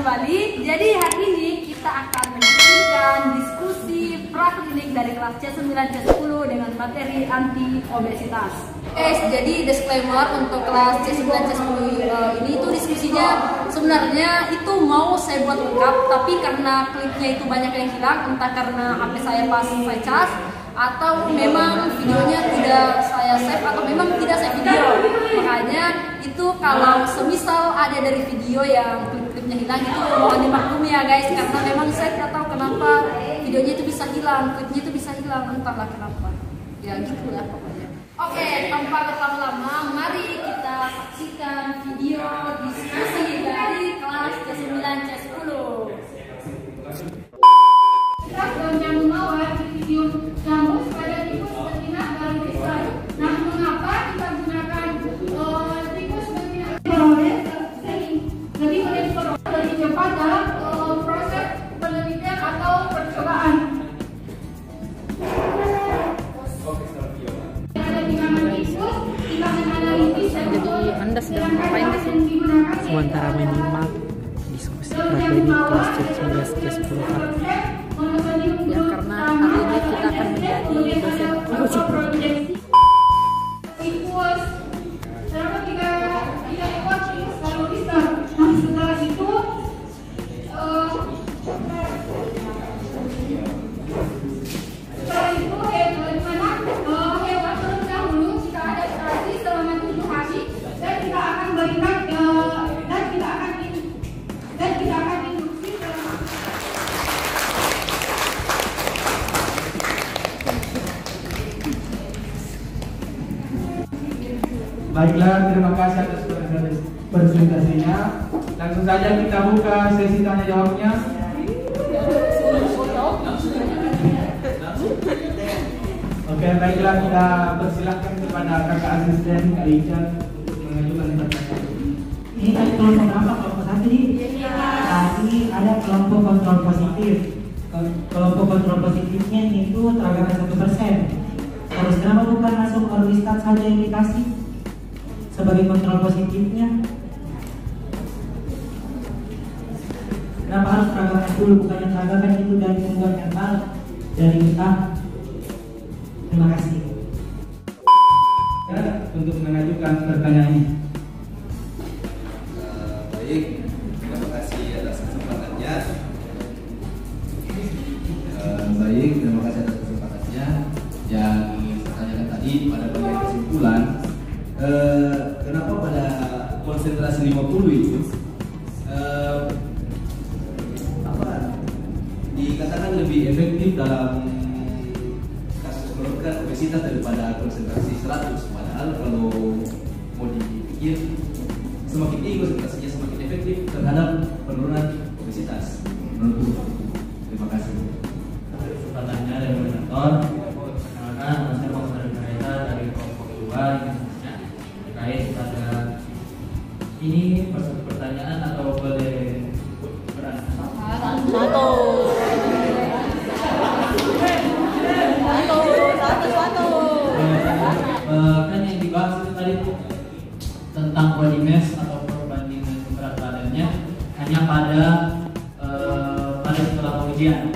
kembali. Jadi hari ini kita akan menyaksikan diskusi praklinik dari kelas C9 C10 dengan materi anti obesitas. Jadi disclaimer untuk kelas C9 C10 ini itu diskusinya sebenarnya itu mau saya buat lengkap, tapi karena klipnya itu banyak yang hilang, entah karena HP saya pas saya cas atau memang videonya tidak saya save atau memang tidak saya video. Makanya itu kalau semisal ada dari video yang klip-klipnya hilang itu mohon dimaklumi ya guys, karena memang saya tidak tahu kenapa videonya itu bisa hilang, klipnya itu bisa hilang, entahlah kenapa. Ya gitu lah pokoknya. Oke, tanpa berlama-lama mari kita saksikan video diskusi dari kelas C9 C10. Yang mengawal di video nyamuk pada tikus betina baru besar. Nah, mengapa kita gunakan tikus betina beroleh lebih cepat dalam proses penelitian atau percobaan? Ada tilangan tikus, tilangan analitis, Jadi Anda sedang ngapain di sini? Sementara menyimak diskusi praklinik kelas C9 C10 Ya karena hari ini kita akan menjadi dosen tikus selama 3 ekor tikus baru besar. Nah, setelah itu hewan terdahulu jika adaptasi selama 7 hari dan kita akan berikan dan kita akan induksi selama. Baiklah, terima kasih atas presentasinya. Langsung saja kita buka sesi tanya jawabnya. Oke, baiklah, kita persilahkan kepada kakak asisten Kak Ica untuk mengajukan pertanyaan. Ini tadi kelompok berapa? Kelompok satu nih? Tadi ada kelompok kontrol positif. Kelompok kontrol positifnya itu teragakkan 1%. Terus kenapa bukan langsung orlistat saja yang dikasih sebagai kontrol positifnya? Kenapa harus teragakkan dulu? Bukannya teragakkan itu dari pembuat mental dari kita. Terima kasih. Ya, untuk mengajukan pertanyaan ini. Baik, terima kasih atas kesempatannya. Baik, terima kasih atas kesempatannya. Yang saya tanyakan tadi pada bagian kesimpulan, kenapa pada konsentrasi 50 itu dikatakan lebih efektif dalam kasus menurunkan obesitas daripada konsentrasi 100? Padahal kalau mau dipikir semakin tinggi konsentrasinya semakin efektif terhadap penurunan obesitas. Menurut terima kasih. Kesempatannya dari moderator. Perkenalkan, saya mau bercerita dari kelompok 2 terkait pada ini pertanyaan atau boleh berani? Kan yang dibahas itu tadi tentang body mass atau perbandingan berat badannya hanya pada setelah pengujian,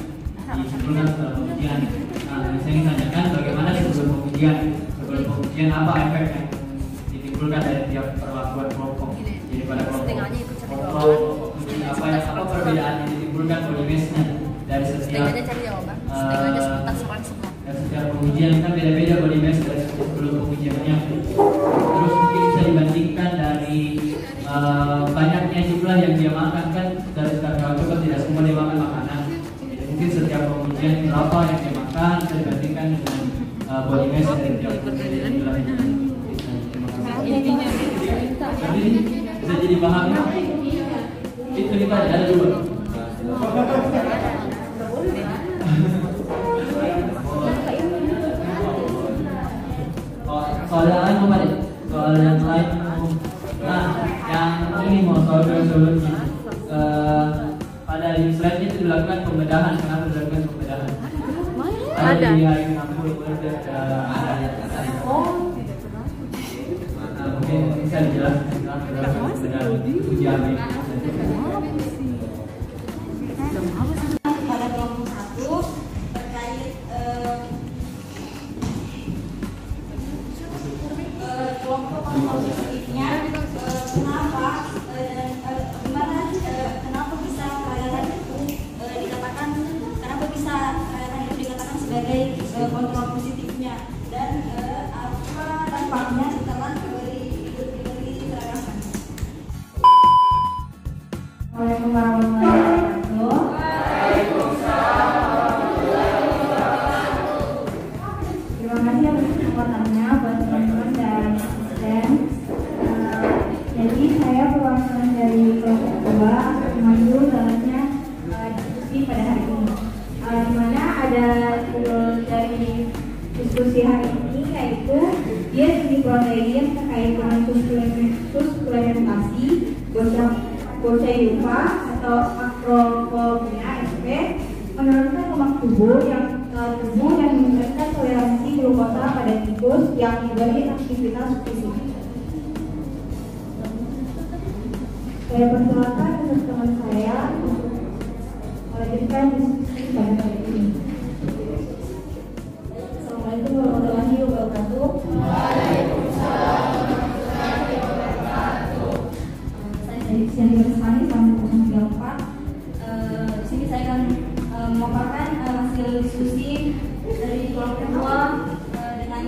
disimpulkan setelah pengujian. Nah, saya ingin tanyakan bagaimana sebelum pengujian? Sebelum pengujian apa efek yang ditimbulkan dari tiap perlakuan kelompok? Jadi pada kelompok kontrol apa perbedaan yang ditimbulkan body mass-nya dari setiap pengujian kan beda-beda body mass dari sebelum pengujiannya. Terus mungkin bisa dibandingkan dari banyaknya jumlah yang dia makan, kan dari sekarang juga tidak semua dia makan makanan. Jadi mungkin setiap pengujian berapa yang dia makan bisa dibandingkan dengan body mass dari tiap pengujian jumlahnya. Tapi bisa jadi bahan itu kita ada dua. Soal yang lain apa deh? Soal yang lain. Nah, yang ini mau soal sebelumnya. Pada di slide itu dilakukan pembedahan. Kenapa dilakukan pembedahan? Ada di hari 60 ada yang kata. Mungkin bisa dijelaskan pembedahan ujian ini. Assalamualaikum warahmatullahi wabarakatuh. Terima kasih atas kesempatannya buat teman-teman dan asisten. Jadi saya perwakilan dari kelompok 2 memandu dalamnya diskusi pada hari ini. Di mana ada dari diskusi hari ini yaitu dia studi protein terkait dengan suplementasi bocah yupa atau akrofobia SP menurunkan lemak tubuh yang meningkatkan toleransi glukosa pada tikus yang diberi aktivitas fisik. Saya persilakan untuk teman saya untuk melanjutkan diskusi pada hari ini. Assalamualaikum warahmatullahi wabarakatuh. Waalaikumsalam warahmatullahi wabarakatuh. Saya Syahri Bersani, Sampul 04. Di sini saya akan memaparkan hasil diskusi dari kelompok 2 dengan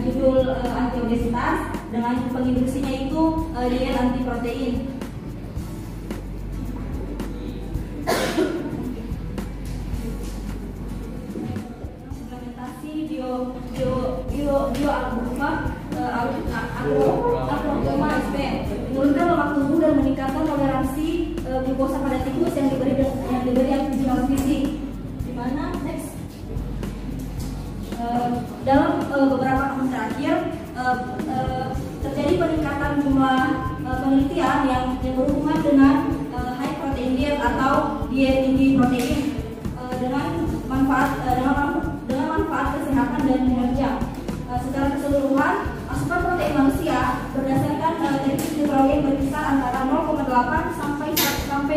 judul anti obesitas dengan penginduksinya itu diet anti protein. Akrofobia SP menurunkan lemak tubuh dan meningkatkan toleransi glukosa pada tikus yang diberi aktivitas fisik. Di mana dalam beberapa tahun terakhir terjadi peningkatan jumlah penelitian yang berhubungan dengan high protein diet atau diet tinggi protein dengan manfaat kesehatan dan kinerja. Secara keseluruhan, asupan protein manusia berdasarkan definisi nutrien berkisar antara 0,8 sampai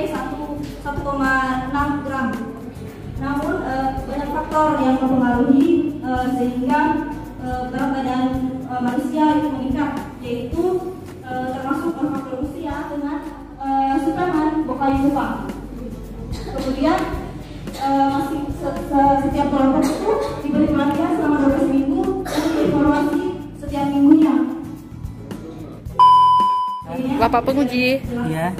1,6 gram. Namun banyak faktor yang mempengaruhi sehingga berat badan manusia itu meningkat, yaitu termasuk faktor usia dengan suplemen Bokayupa. Kemudian masih setiap kelompok itu diberi pelatihan selama 12 minggu dan dievaluasi setiap minggunya. Bapak penguji, Ya,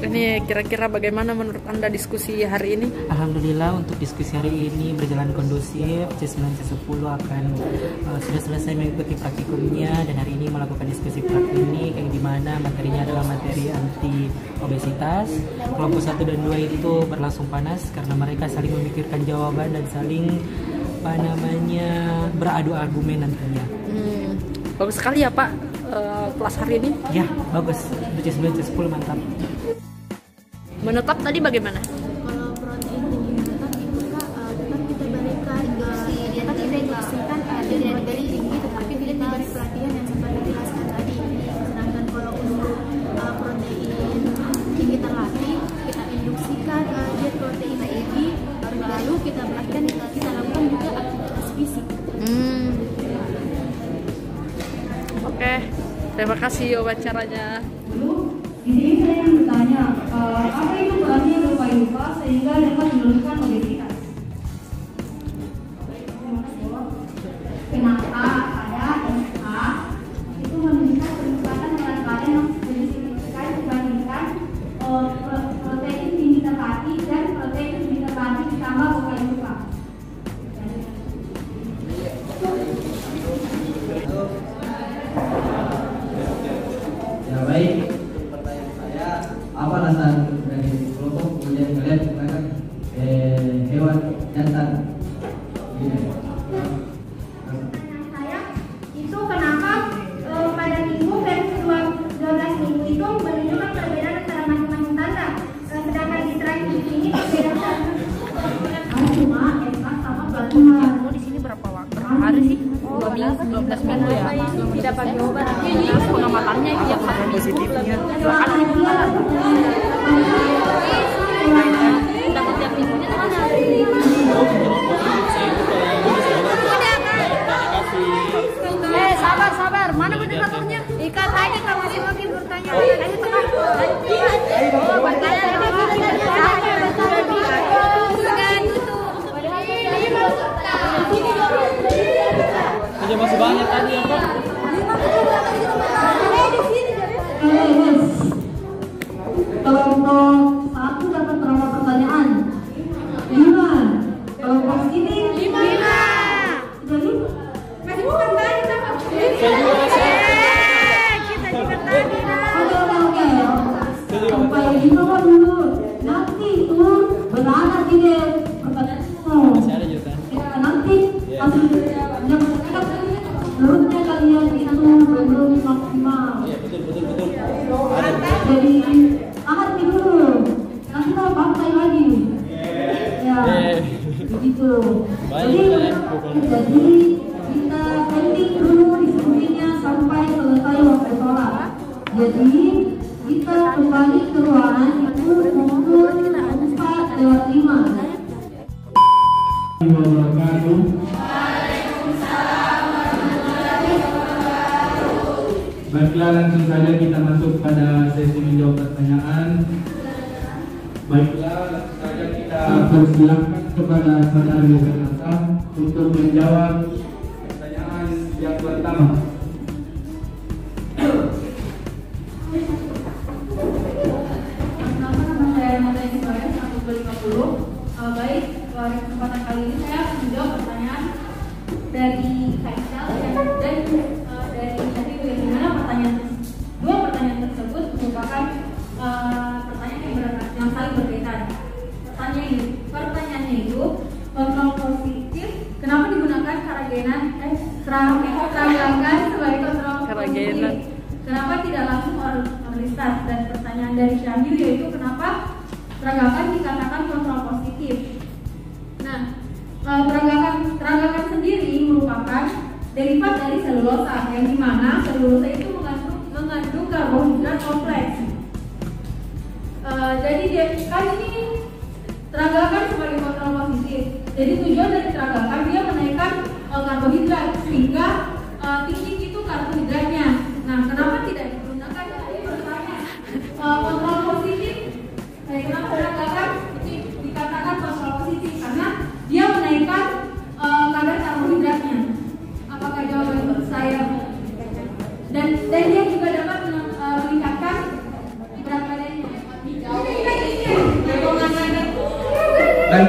ini kira-kira bagaimana menurut Anda diskusi hari ini? alhamdulillah untuk diskusi hari ini berjalan kondusif. C9 C10 akan sudah selesai mengikuti praktikumnya dan hari ini melakukan diskusi praklinik yang dimana materinya adalah materi anti obesitas. Kelompok 1 dan 2 itu berlangsung panas karena mereka saling memikirkan jawaban dan saling beradu argumen nantinya. Bagus sekali ya Pak kelas hari ini. Ya, bagus. C9 C10 mantap. Menetap tadi bagaimana? Kalau protein tinggi menetap itu Kak, tetap kita berikan tetap kita induksikan dari protein tinggi, tetapi kita diberi pelatihan yang seperti dijelaskan tadi. Sedangkan kalau untuk protein tinggi terlatih, kita induksikan diet protein tinggi, lalu kita berikan kita lakukan juga aktivitas fisik. Oke, terima kasih wawancaranya. Di sini saya ingin bertanya, apa itu perannya Bokayupa sehingga dapat menurunkan obesitas? Kenapa pada SK itu menunjukkan peningkatan berat badan yang signifikan dibandingkan protein tinggi terlatih dan protein tinggi terlatih ditambah Bokayupa? Ya baik, pertanyaan saya, apa alasan dari kelompok kemudian kalian menggunakan hewan jantan? Saya itu kenapa pada minggu versi 12 minggu itu menunjukkan perbedaan antara masing-masing tanda, sedangkan di terakhir ini perbedaan cuma esas sama pelajaran. Kamu di sini berapa hari sih? 12 minggu ya. Tidak pakai obat. Ini pengamatannya tiap hari positifnya. Silakan liburan. Dapat tiap minggunya mana? Sabar. Mana moderatornya? Ikat aja kalau masih makin bertanya. Ayo tengah. Masih banyak tadi ya Pak. angkat dulu, nanti kita pakai lagi. Ya, begitu. Jadi kita pending dulu diskusinya sampai selesai waktu sholat. Jadi kita kembali ke ruangan itu pukul 4:05. Baiklah, langsung saja kita masuk pada sesi menjawab pertanyaan. Baiklah, langsung saja kita persilakan kepada saudara Yusuf untuk menjawab pertanyaan yang pertama. Nama saya Mata Ismail, 150. Baik, pada kesempatan kali ini saya akan menjawab pertanyaan dari Kaisal dan dari Syahriul, yang dimana dua pertanyaan tersebut merupakan pertanyaan yang saling berkaitan. Pertanyaannya itu kontrol positif. Kenapa digunakan serangkaian sebagai kontrol positif? Kenapa tidak langsung oralistas? Dan pertanyaan dari Syahriul yaitu kenapa peragakan dikatakan kontrol positif? Nah, peragakan sendiri merupakan derivat dari selulosa, yang dimana selulosa itu mengandung karbohidrat kompleks. Jadi kali ini peragakan sebagai kontrol positif. Jadi tujuan dari peragakan dia menaikkan karbohidrat sehingga tinggi itu karbohidratnya. Nah, kenapa tidak digunakan kontrol positif? Kenapa peragakan dikatakan kontrol positif? Karena dia menaikkan kadar karbohidratnya. Apakah jawaban saya? Dan dia juga dapat meningkatkan berat badannya. Dan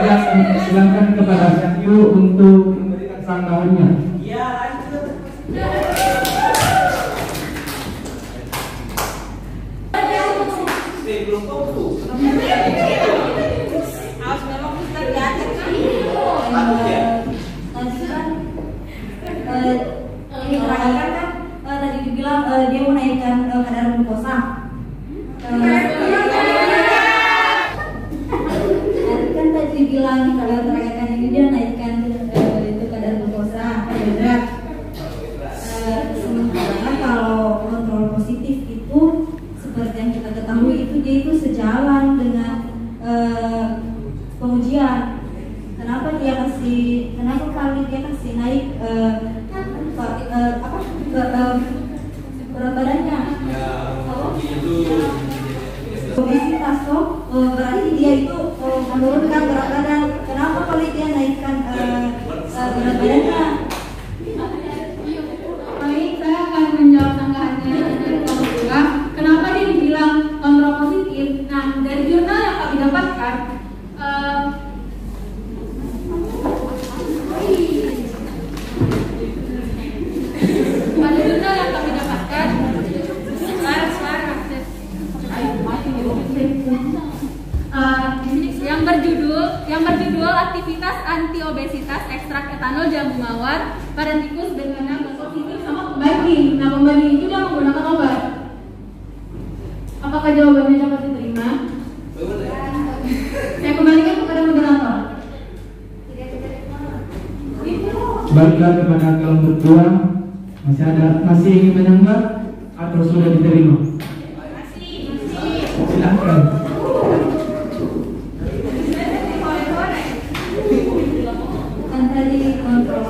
silakan kepada Syahriul untuk memberikan tanggapannya. Iya, lanjut. Belum tentu. Harus memang bisa diatur. Ini peragakan kan tadi dibilang dia menaikkan kadar glukosa. Kan tadi dibilang kalau peragakan ini dia naikkan itu kadar glukosa, karbohidrat. Sementara kalau kontrol positif itu seperti yang kita ketahui itu dia itu sejalan dengan pengujian. Kenapa kali dia kasih naik berat badannya? Obesitas toh berarti dia itu menurunkan berat badan. Kenapa kali dia naikkan berat badannya? Baik, saya akan menjawab tanggapannya dari kedua. Kenapa dia dibilang kontrol positif? Nah, dari jurnal yang kami dapatkan, pada jurnal yang kami dapatkan, yang berjudul aktivitas anti obesitas ekstrak etanol jambu mawar pada tikus dengan positif sama pembanding. Nah, pembanding itu dia menggunakan obat. Apakah jawabannya dapat diterima? Saya kembalikan kepada moderator. Baiklah, kepada kelompok kedua, masih ingin menyanggah atau sudah diterima? Silakan. Kan tadi kontrol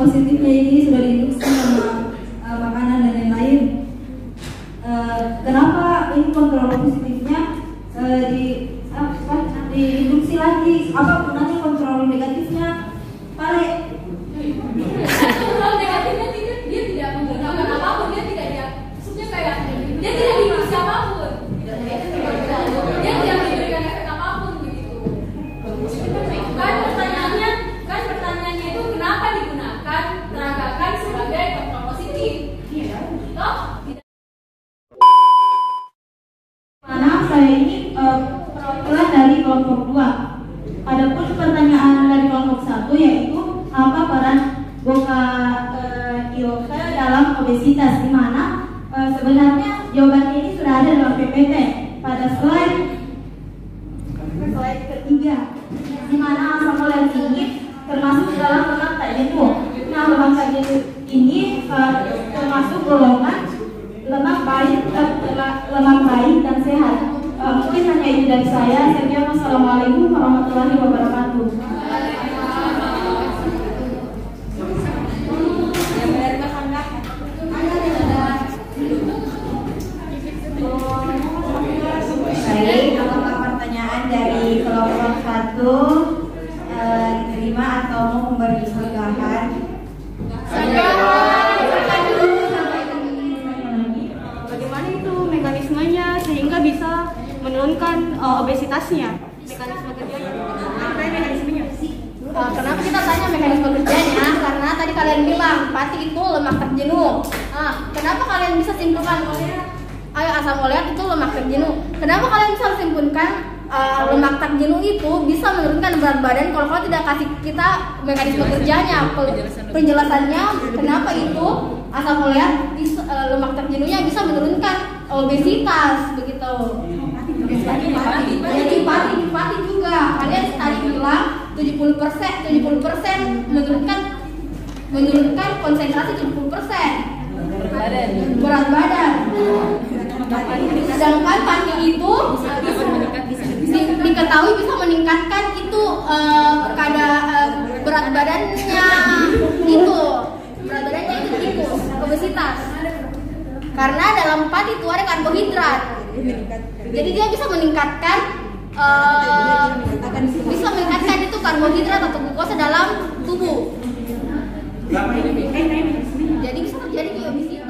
positifnya ini sudah diinduksi sama makanan dan lain-lain. Kenapa ini kontrol positifnya diinduksi lagi? Apa gunanya kontrol negatifnya? Kontrol negatifnya dia tidak menggunakan apapun, dia tidak diinduksi apapun, dia tidak memberikan efek apapun begitu. Kan pertanyaannya itu kenapa digunakan peragakan sebagai kontrol positif? Toh? Mana saya ini perwakilan dari kelompok 2. Adapun pertanyaan dari kelompok 1 yaitu apa peran Boka Ioke dalam obesitas, di mana Sebenarnya jawabannya ini sudah ada dalam PPT pada slide ketiga, di mana asam folat ini termasuk dalam lemak tak jenuh. Nah, lemak tak jenuh ini termasuk golongan lemak baik dan sehat. Mungkin hanya itu dari saya. Sekian, wassalamualaikum warahmatullahi wabarakatuh. Baik, apakah pertanyaan dari kelompok 1 diterima atau mau memberi sanggahan? Bagaimana itu mekanismenya sehingga bisa menurunkan obesitasnya? Mekanisme kerjanya? Apa mekanismenya? Kenapa kita tanya mekanisme kerjanya? Karena tadi kalian bilang pati itu lemak terjenuh. Kenapa kalian bisa simpulkan? Ayo, asam oleat itu lemak terjenuh. Kenapa kalian bisa simpulkan lemak terjenuh itu bisa menurunkan berat badan kalau tidak kasih kita mekanisme kerjanya? Penjelasannya kenapa itu asam oleat lemak terjenuhnya bisa menurunkan obesitas begitu. Jadi pati juga kalian tadi bilang 70% menurunkan konsentrasi 70% berat badan. Sedangkan pati itu diketahui bisa meningkatkan itu berat badannya itu tikus, obesitas. Karena dalam pati itu ada karbohidrat. Jadi dia bisa meningkatkan itu karbohidrat atau glukosa dalam tubuh. Jadi bisa terjadi obesitas.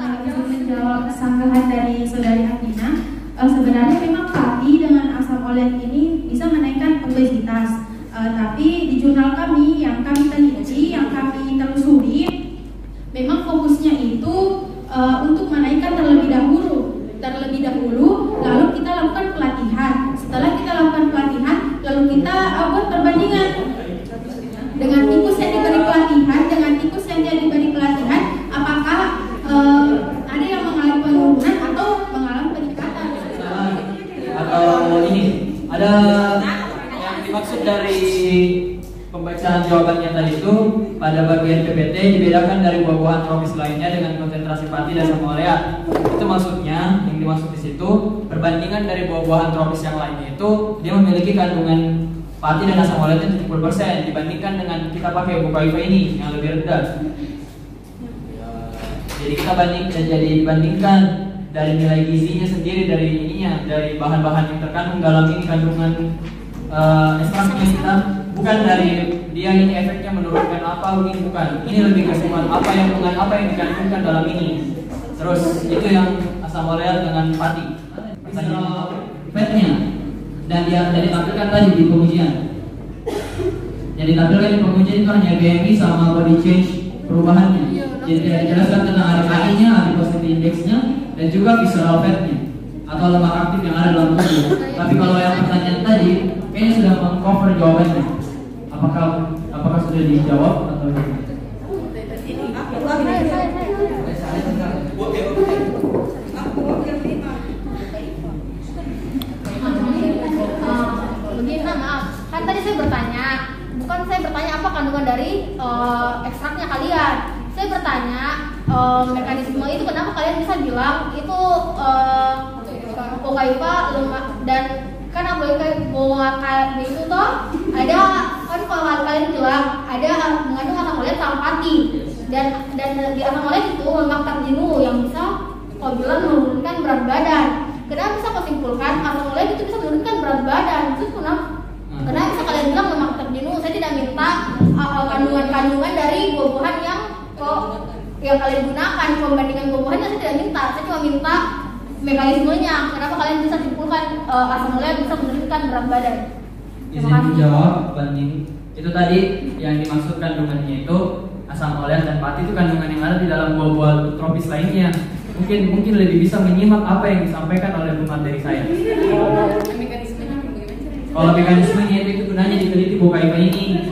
Menjawab sanggahan dari saudari Atina, sebenarnya memang pati dengan asam oleat ini bisa menaikkan obesitas. Tapi di jurnal kami yang kami teliti, yang kami telusuri, memang fokusnya itu untuk menaikkan terlebih dahulu, lalu kita lakukan pelatihan. Setelah kita lakukan pelatihan, lalu kita buat perbandingan dengan tikus yang diberi pelatihan, dengan tikus yang tidak diberi pelatihan, apakah ada yang mengalami penurunan atau mengalami peningkatan? Atau ini ada yang dimaksud dari pembacaan jawabannya tadi itu pada bagian PPT dibedakan dari buah-buahan tropis lainnya dengan konsentrasi pati dan asam oleat. Itu maksudnya yang dimaksud di situ perbandingan dari buah-buahan tropis yang lainnya itu dia memiliki kandungan pati dan asam oleatnya 70% dibandingkan dengan kita pakai buah-buah ini yang lebih rendah. Jadi dibandingkan dari nilai gizinya sendiri, dari ininya, dari bahan-bahan yang terkandung dalam ini kandungan ekstraknya kita, bukan dari dia ini efeknya menurunkan apa, ini bukan. Ini lebih kesimpulan apa yang dikandungkan dalam ini. Terus itu yang asam oleat dengan pati. Fatnya dan dia ditampilkan tadi di pengujian. Yang ditampilkan di pengujian itu hanya BMI sama body change perubahannya. Jadi tidak dijelaskan tentang ADKI-nya, adiposity index-nya, dan juga visceral fat-nya atau lemak aktif yang ada dalam tubuh. Tapi kalau yang pertanyaan tadi kayaknya sudah mengcover jawabannya. Apakah sudah dijawab atau tidak? Begini, maaf, kan tadi saya bertanya, bukan saya bertanya apa kandungan dari ekstraknya kalian. Saya bertanya mekanisme itu kenapa kalian bisa bilang itu Kokaipa lemak dan kan Aboika itu toh ada kan kalau kalian bilang ada mengandung asam oleat sama pati dan di asam oleat itu lemak terjenuh yang bisa kau bilang menurunkan berat badan. Kenapa bisa kau simpulkan asam oleat itu bisa menurunkan berat badan? Itu kenapa bisa kalian bilang lemak terjenuh? Saya tidak minta kandungan dari buah-buahan yang kalian gunakan, pembandingan buah-buahannya saya tidak minta. Saya cuma minta mekanismenya. Kenapa kalian bisa simpulkan asam oleat bisa menurunkan berat badan? Izin dijawab banding itu tadi yang dimaksud kandungannya itu asam oleat dan pati itu kandungan yang ada di dalam buah-buah tropis lainnya. Mungkin lebih bisa menyimak apa yang disampaikan oleh pemateri saya. Kalau mekanismenya itu gunanya diteliti Kokaipa ini.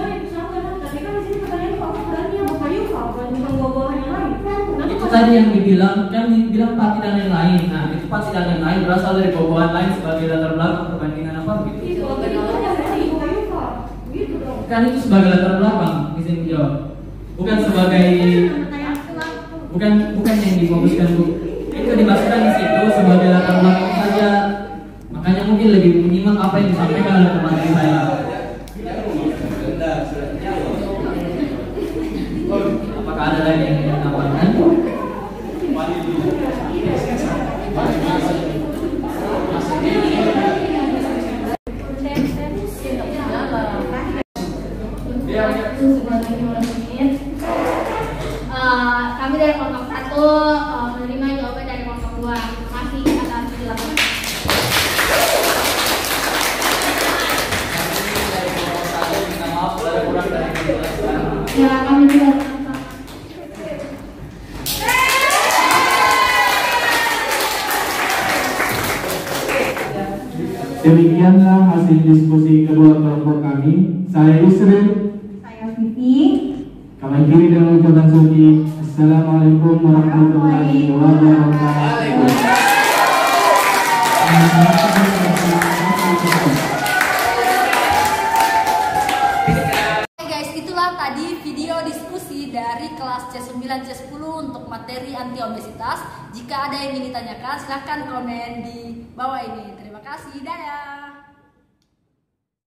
Itu tadi yang dibilang pati dan lain-lain. Nah, itu pati dan lain-lain berasal dari bawaan lain sebagai latar belakang perbandingan apa begitu? Kan itu sebagai latar belakang, bisa dijawab. Bukan sebagai bukan yang difokuskan, Bu. Itu dimasukkan di situ sebagai latar belakang saja. Makanya mungkin lebih menyimak apa yang disampaikan oleh teman saya. Apakah ada lagi yang ingin menambahkan? Kami dari kelompok 1 menerima jawaban dari kelompok 2. Terima kasih atas penjelasan. Ya, kami juga. Demikianlah hasil diskusi kedua kelompok kami. Saya Yusril. Saya Vivi. Kami kiri dengan ucapan suci. Assalamualaikum warahmatullahi wabarakatuh. Oke guys, itulah tadi video diskusi dari kelas C9 C10 untuk materi anti obesitas. Jika ada yang ingin ditanyakan, silahkan komen di bawah ini. Terima kasih, dadah.